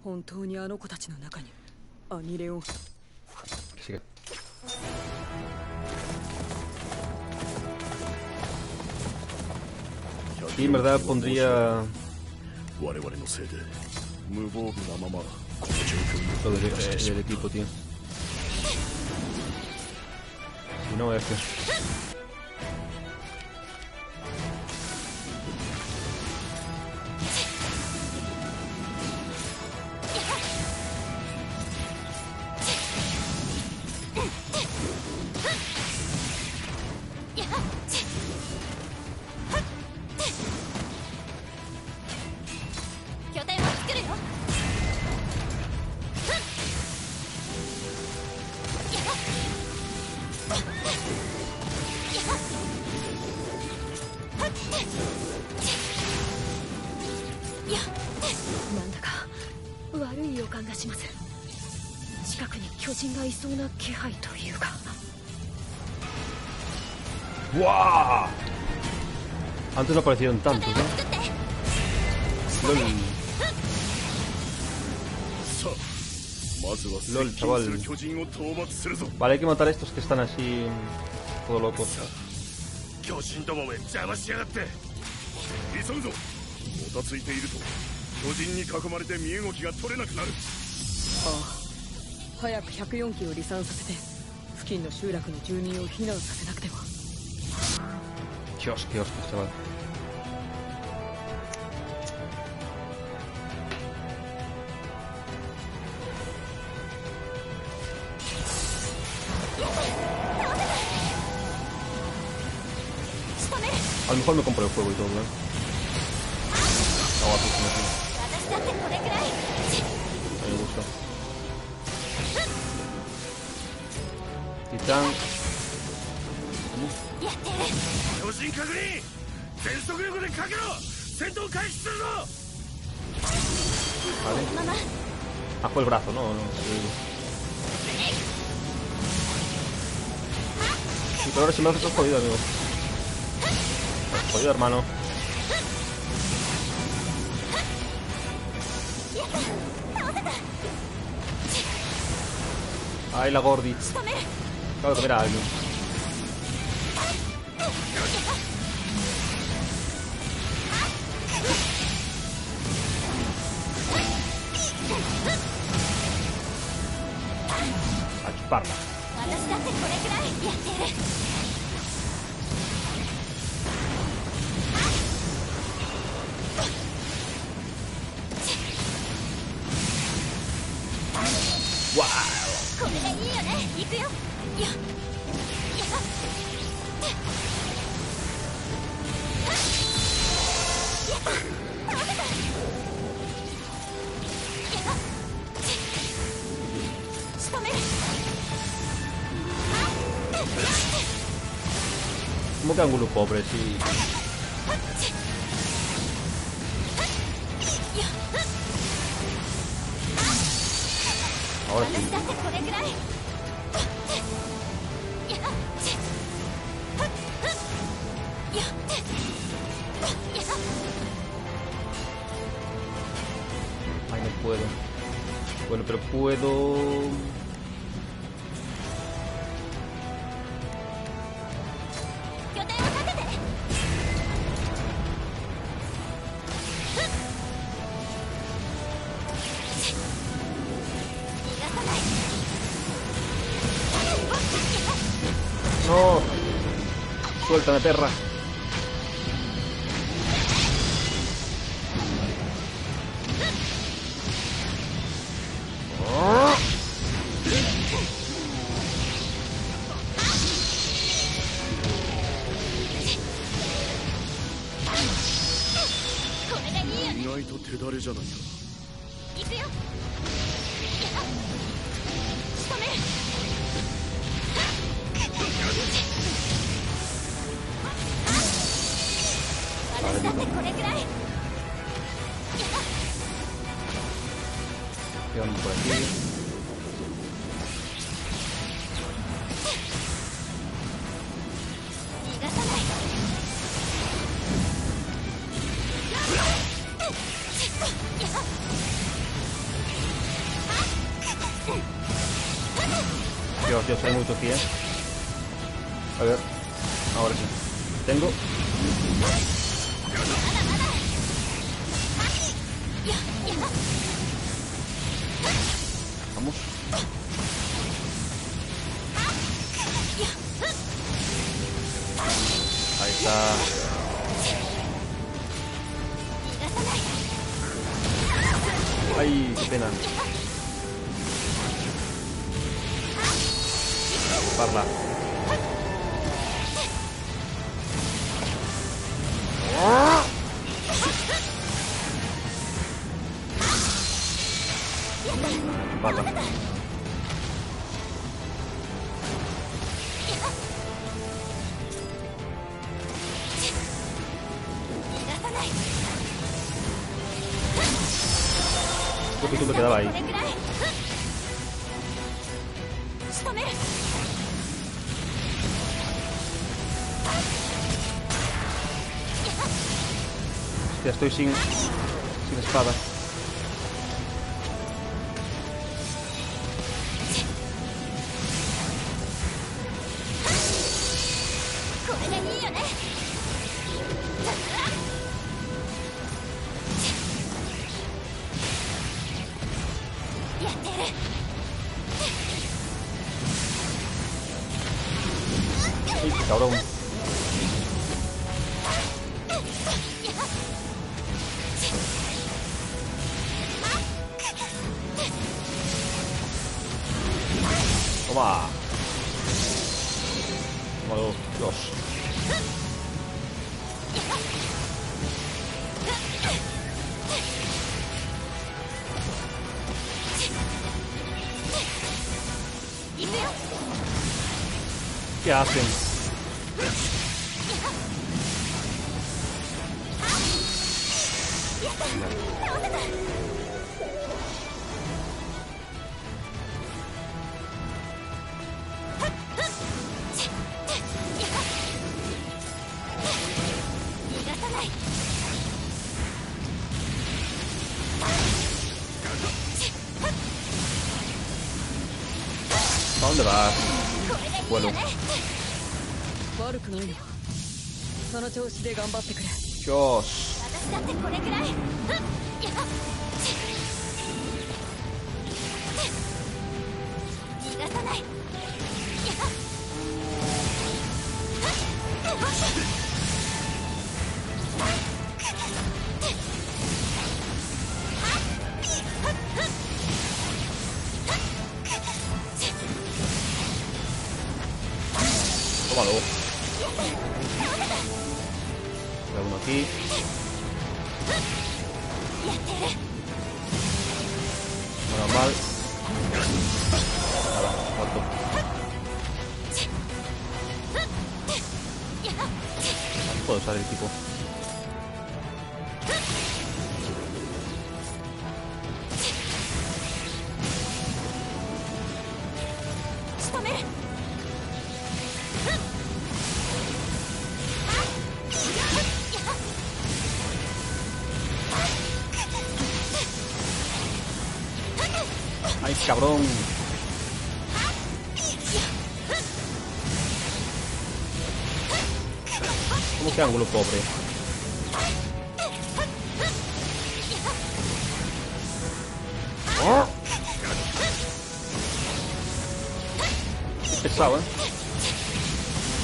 本当にあの子たちの中にアニレオン。 Sigue. Y en verdad pondría todo el equipo, tío. Si no, es que...なんだか悪い予感がします。近くに巨人がいそうな気配というか。¡Wow! Antes no aparecieron tantos, ¿no? LOL, chaval. Vale, hay que matar a estos que están así todo locos. Ah, 早く104機を離散させて付近の集落の住人を避難させなくては。Dios, qué hostia, chaval. A lo mejor me compro el juego y todo, ¿eh? No, me gusta. Titán. Vale. Ah, fue el brazo, no. Sí, pero ahora sí me haces jodido, amigo. Jodido, hermano. Ay, la Gordi. Claro que mira a alguien. A chuparla. ¡Wow! ¿Cómo que ángulo pobre? Sí. Ahora sí. Ay, no puedo. Bueno, pero puedo... No, suéltame, perra. Quedamos por aquí. Dios, hay mucho aquí, A ver, ahora sí. Tengo. Vamos. Ahí está. Ay, qué pena. Parla. Parla. Un poquito me quedaba ahí. Ya estoy sin espada. Ay, qué cabrón. Toma. Toma dos. ¿Qué hacen? ¿A dónde vas? Vuelo. 悪くないの。その調子で頑張ってくれ。 Dios. 私だってこれくらい。逃がさない。Tómalo. Veo uno aquí. Normal. Nada, muerto. No puedo usar el tipo. ¡Ay, cabrón! ¿Cómo que ángulo pobre? ¡Oh! Qué pesado, ¿eh?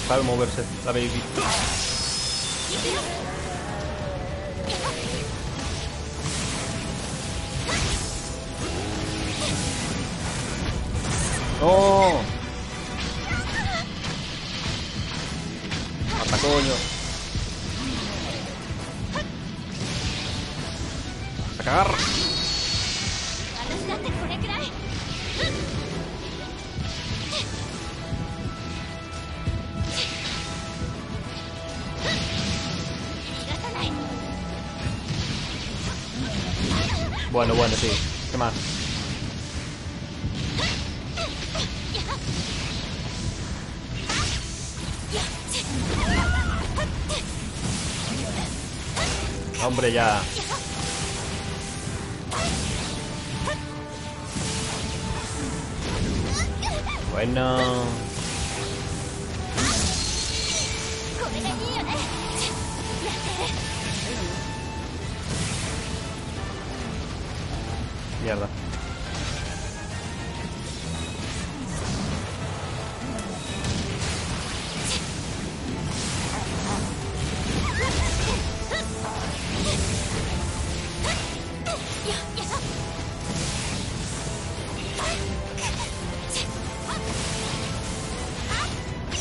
Sabe moverse, la baby. ¡No! ¡Mata, coño! ¡A cagar! Bueno, bueno, sí. ¿Qué más? Hombre, ya. Bueno. Mierda.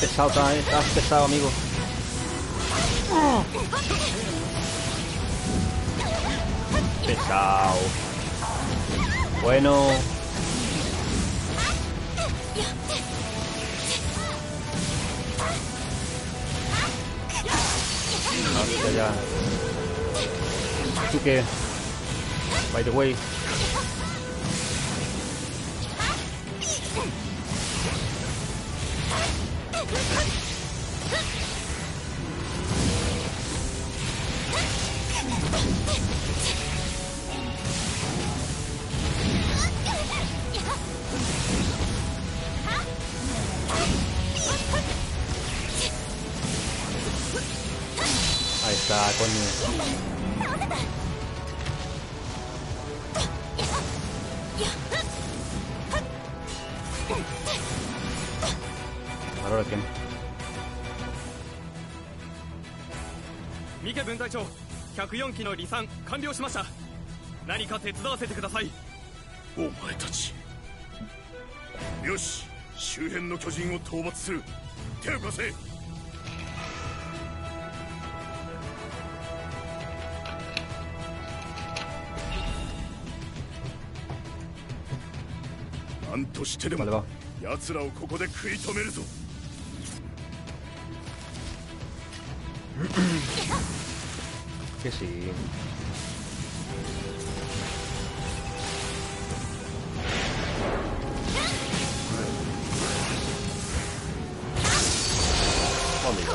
Pesado, estás pesado, amigo. Pesado. Bueno. Hostia, ya. ¿Tú qué? By the way. Ahí está, coño. Ahora quién. 三毛分隊長、104機の離散完了しました。何か手伝わせてください。お前たち。よし、周辺の巨人を討伐する。手を貸せ。何としてでも Vale, va. 奴らをここで食い止めるぞ。Que sí. Oh, amigo.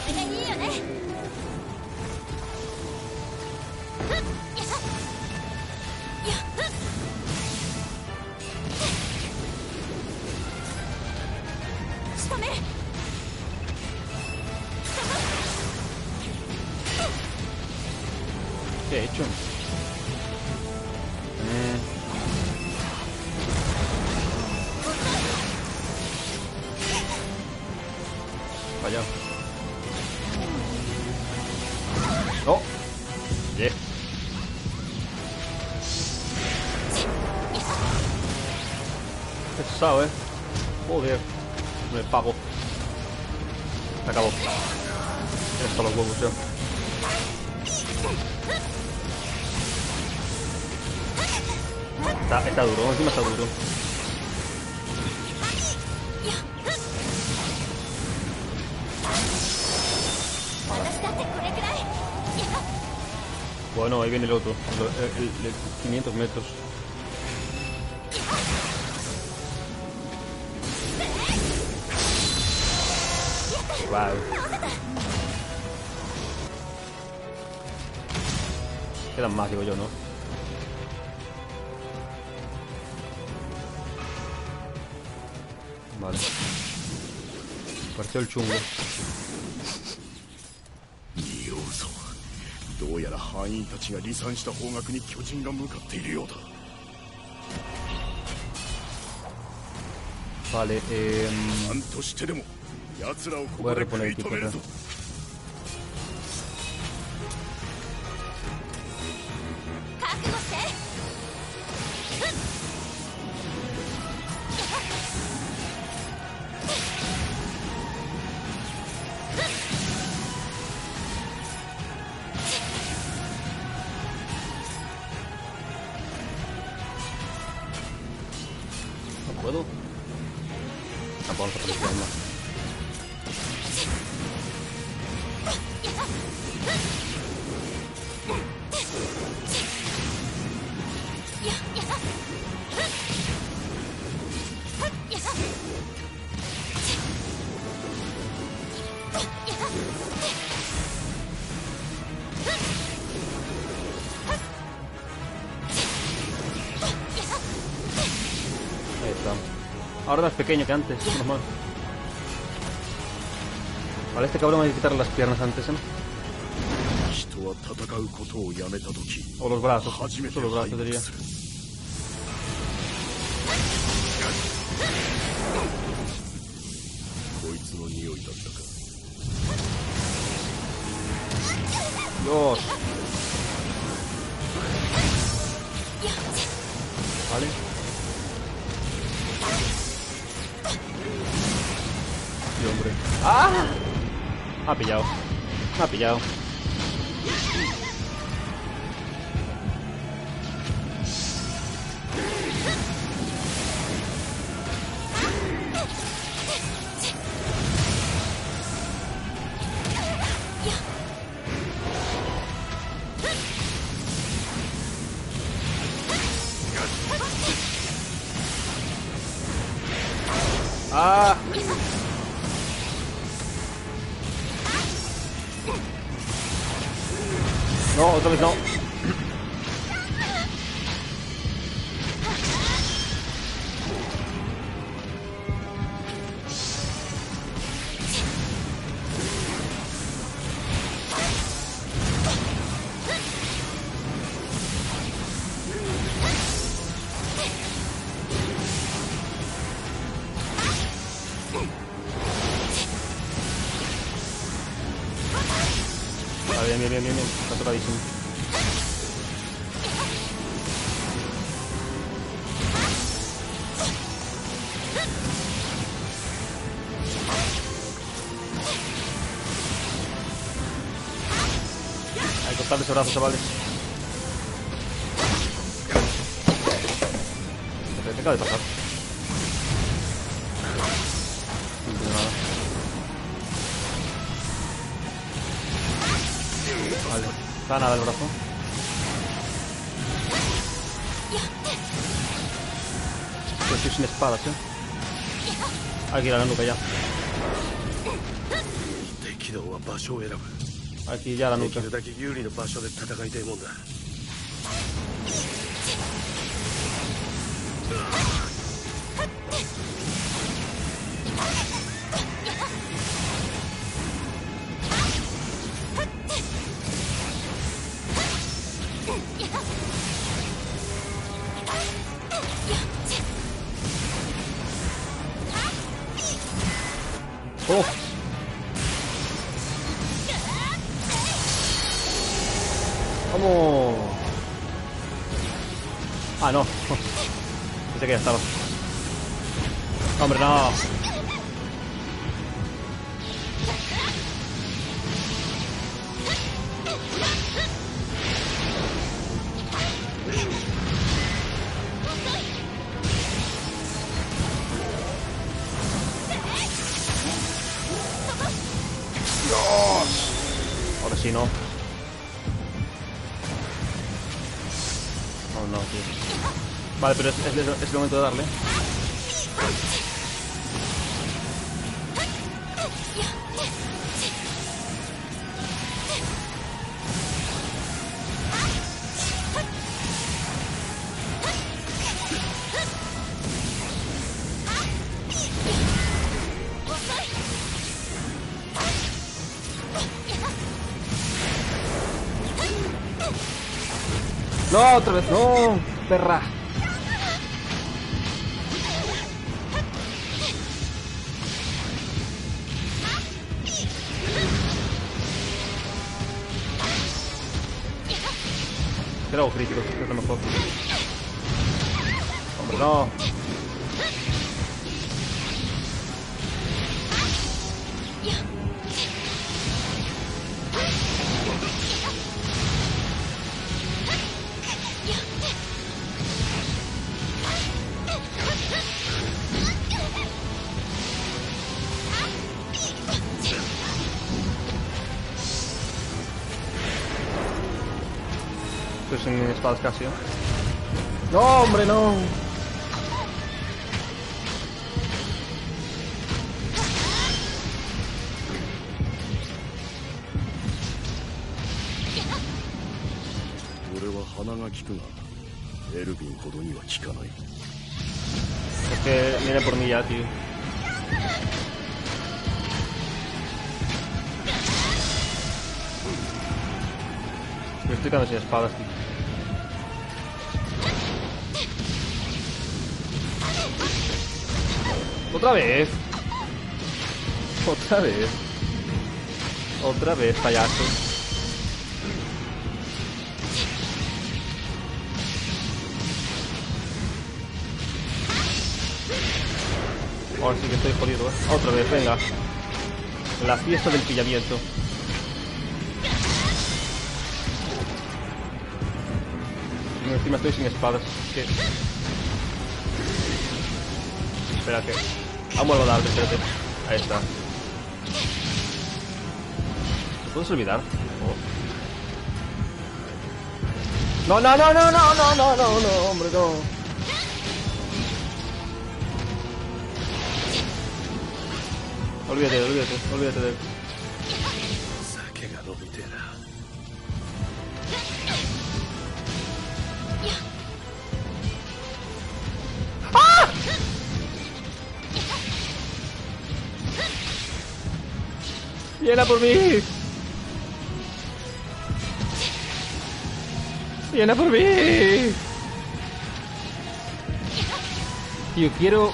¿Qué he hecho? Vaya. ¡Oh! Yeah. Pesado, Joder. Me pago. Se acabó. Esto los huevos, Está duro, encima está duro. Bueno, ahí viene el otro, el 500 metros. Wow. Quedan más, digo yo, ¿no? Vale. Partió el chungo. 仁王様、どうやら班員たちが離散した方角に巨人が向かっているようだ。Vale, 何としてでも奴らをこ voy a こで reponer 食い el 止める equipo. ぞ。覚悟して。No puedo. Tampoco vamos a poner más. Ahora más pequeño que antes, menos mal. Vale, este cabrón hay que quitarle las piernas antes, ¿eh? O los brazos, solo los brazos diría. Dios. Vale. Sí, hombre. ¡Ah! Me ha pillado. Me ha pillado. ¡Ah! No, otra vez no. Bien, está tocadísimo. Hay que cortarle ese brazo, chavales. ¿Qué acaba de pasar? No entiendo nada. Vale, está nada el brazo. Estoy sin espadas, Hay que ir a la nuca ya. Aquí ya la nuca. ¡Oh! ¡Vamos! Ah, no. Pensé que ya estaba. ¡Hombre, no! Ahora sí, no. Oh, no, tío. Vale, pero es el momento de darle. No, otra vez, no, perra. Creo crítico, es lo mejor. Hombre, no. Estoy sin espadas casi, ¡No, hombre, no! Es que viene por mí ya, tío. Me estoy quedando sin espadas, tío. ¡Otra vez! ¡Otra vez! ¡Otra vez, payaso! Ahora sí que estoy jodido, ¿eh? Otra vez, venga. La fiesta del pillamiento. Y encima estoy sin espadas. ¿Qué? Espera que... Aún vuelvo a darle, espérate. Ahí está. ¿Te puedes olvidar? Oh. No, no, no, no, no, no, no, no, no, hombre, no. Olvídate de él. ¡Ah! ¡Viene por mí! ¡Viene por mí! Tío, quiero...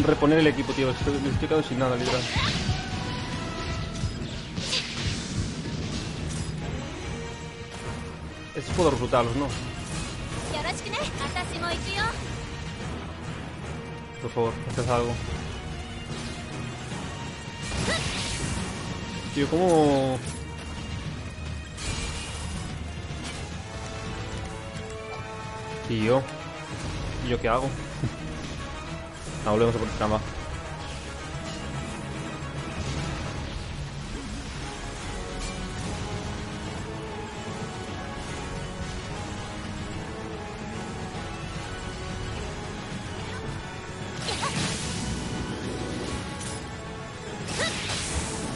reponer el equipo, tío. Me estoy quedando sin nada, literal. Estos puedo reclutarlos, ¿no? Por favor, haz algo. Tío, ¿cómo...? ¿Y yo? ¿Y yo qué hago? No, volvemos a por trama.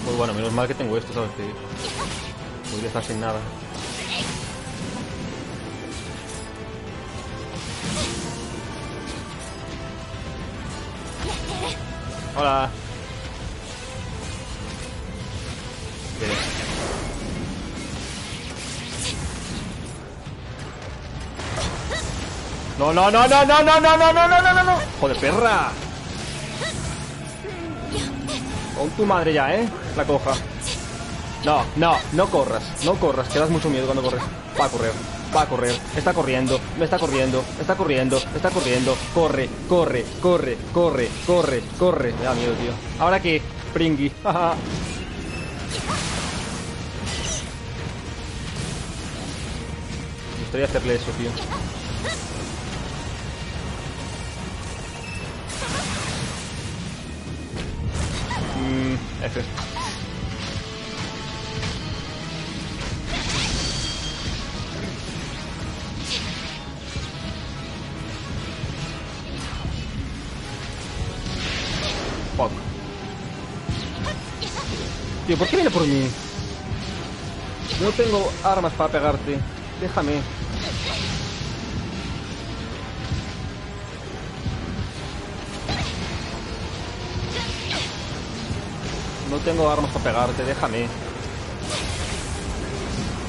Pues bueno, menos mal que tengo esto, ¿sabes? Que podría estar sin nada. Hola. Bien. No, no, no, no, no, no, no, no, no, no, no, no. Joder, perra. Con tu madre ya, ¿eh? La coja. No, no, no corras, no corras, que das mucho miedo cuando corres. Va a correr, va a correr, está corriendo, me está corriendo, está corriendo, está corriendo, corre, corre, corre, corre, corre, corre. Me da miedo, tío. ¿Ahora qué? Pringui. Me gustaría hacerle eso, tío. F. Fuck. Tío, ¿por qué viene por mí? No tengo armas para pegarte. Déjame. No tengo armas para pegarte, déjame.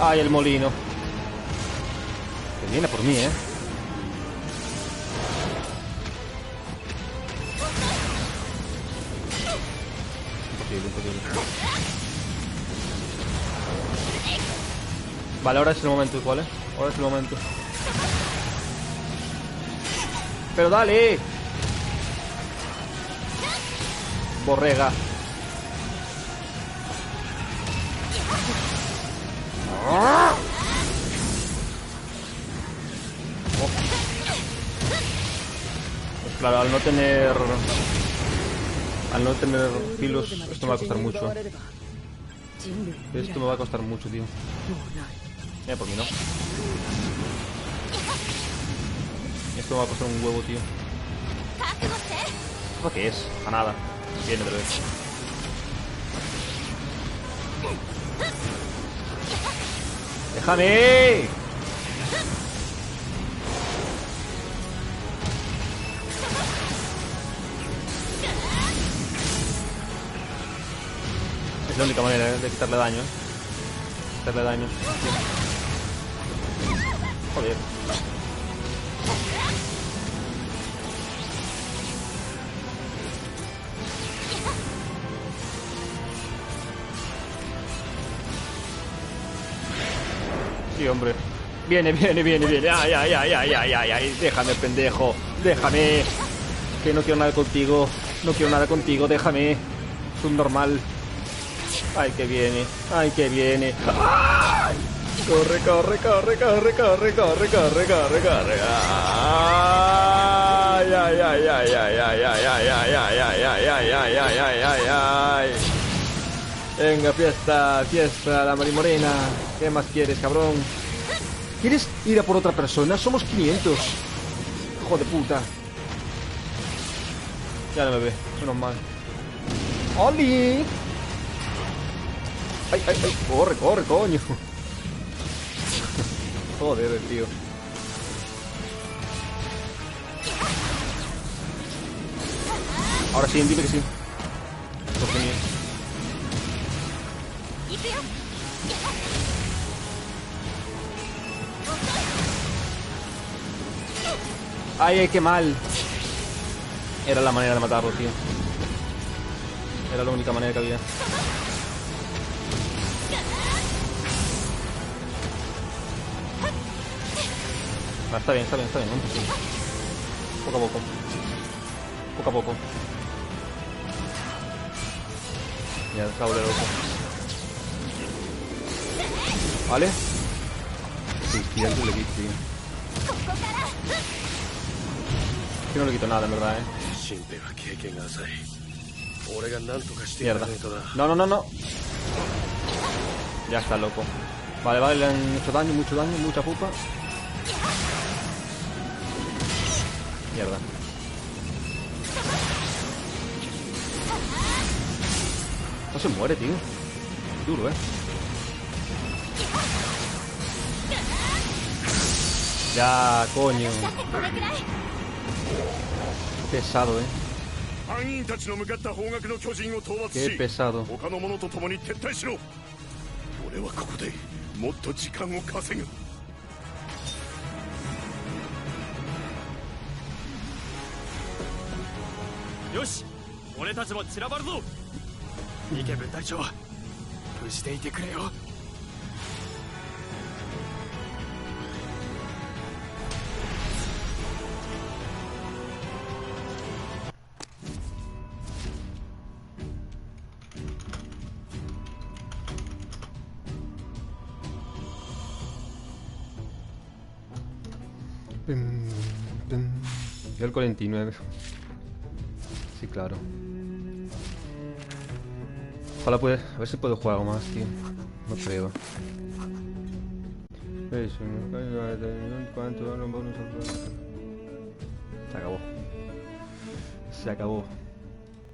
Ay, el molino. Que viene por mí, ¿eh? Imposible, imposible. Vale, ahora es el momento igual, ¿eh? Ahora es el momento. ¡Pero dale! Borrega. Oh. Pues claro, al no tener filos, esto me va a costar mucho. Esto me va a costar mucho, tío. ¿Por qué no? Esto me va a costar un huevo, tío. ¿Esto qué es? A nada. Viene otra vez. ¡Déjame! la única manera de quitarle daño, ¿eh? Quitarle daño. Joder. Sí, hombre. Viene. Ay, ay, ay, ay, ay, ay, ay. Déjame, pendejo. Déjame. Que no quiero nada contigo. No quiero nada contigo, déjame. Subnormal. Ay, que viene. Ay, que viene. ¡Ay! Corre. Ay, ay, ay, ay, ay, ay, ay, ay, ay, ay, ay, ay, ay, ay, ay, ay, ay, ay. Venga, fiesta, la marimorena. ¿Qué más quieres, cabrón? ¿Quieres ir a por otra persona? Somos 500. Hijo de puta. Ya no me ve, menos mal. ¡Oli! ¡Ay! ¡Corre, coño! Joder, tío. Ahora sí, dime que sí. Porque mío. ¡Ay, qué mal! Era la manera de matarlo, tío. Era la única manera que había. No, está bien, ¿no? Sí. Poco a poco. Ya, se va a volver loco. ¿Vale? Sí, algo le quito, tío. Yo no le quito nada, en verdad, Mierda. No. Ya está, loco. Vale, le han hecho daño, mucha pupa. Mierda. No se muere, tío. Duro, Ya, coño. Pesado, Qué pesado. Yoshi, 俺たちも散らばるぞ。イケブン隊長、無事でいてくれよ。Yo el 49. Sí, claro. Ojalá puede. A ver si puedo jugar algo más, tío. No creo. Se acabó.